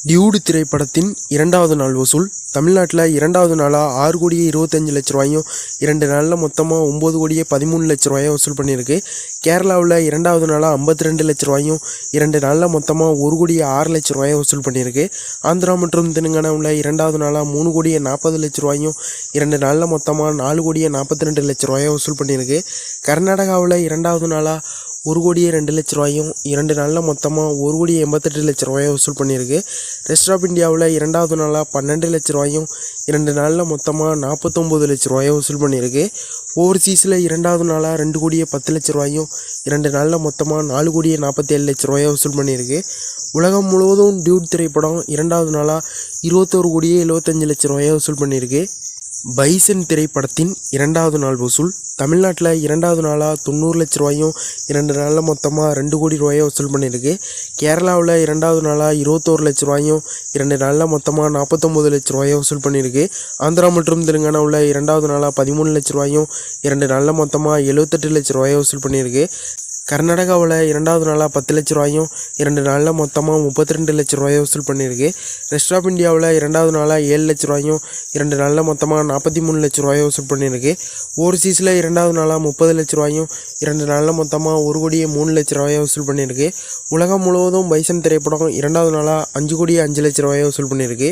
Dude திரைப்படத்தின் இரண்டாவது நாள் வசூல் தமிழ்நாட்டில் இரண்டாவது நாளாக 6,25,00,000 2 நாளில் மொத்தமாக 9,13,00,000 வசூல் பண்ணியிருக்கு. கேரளாவில் இரண்டாவது நாளாக 52,00,000 2 நாளில் மொத்தமாக 1,06,00,000 வசூல் பண்ணியிருக்கு. ஆந்திரா மற்றும் தெலுங்கானாவில் இரண்டாவது நாளாக 3,40,00,000 2 நாளில் மொத்தமாக 4,42,00,000 வசூல் பண்ணியிருக்கு. கர்நாடகாவில் இரண்டாவது நாளாக 1,02,00,000 2 நாளில் மொத்தமாக 1,88,00,000 வசூல் பண்ணியிருக்கு. ரெஸ்ட் ஆஃப் இந்தியாவில் இரண்டாவது நாளாக 12,00,000 2 நாளில் மொத்தமாக 49,00,000 வசூல் பண்ணியிருக்கு. ஓவர்சீஸில் இரண்டாவது நாளாக 2,10,00,000 2 நாளில் மொத்தமாக 4,47,00,000 வசூல் பண்ணியிருக்கு. உலகம் முழுவதும் டியூட் திரைப்படம் இரண்டாவது நாளாக 21,75,00,000 வசூல் பண்ணியிருக்கு. பைசன் திரைப்படத்தின் இரண்டாவது நாள் வசூல் தமிழ்நாட்டில் இரண்டாவது நாளாக 90,00,000 2 நாளில் மொத்தமாக 2 கோடி ரூபாயை வசூல் பண்ணியிருக்கு. கேரளாவில் இரண்டாவது நாளாக 21,00,000 2 நாளில் மொத்தமாக 49,00,000 வசூல் பண்ணியிருக்கு. ஆந்திரா மற்றும் தெலுங்கானாவில் இரண்டாவது நாளாக 13,00,000 2 நாளில் மொத்தமாக 78,00,000 வசூல் பண்ணியிருக்கு. கர்நாடகாவில் இரண்டாவது நாளாக 10,00,000 2 நாளில் மொத்தமாக 32,00,000 வசூல் பண்ணியிருக்கு. ரெஸ்ட் ஆஃப் இந்தியாவில் இரண்டாவது நாளாக 7,00,000 2 நாளில் மொத்தமாக 43,00,000 வசூல் பண்ணியிருக்கு. ஓவர்சீஸில் இரண்டாவது நாளாக 30,00,000 2 நாளில் மொத்தமாக 1,03,00,000 வசூல் பண்ணியிருக்கு. உலகம் முழுவதும் பைசன் திரைப்படம் இரண்டாவது நாளாக 5,05,00,000 வசூல் பண்ணியிருக்கு.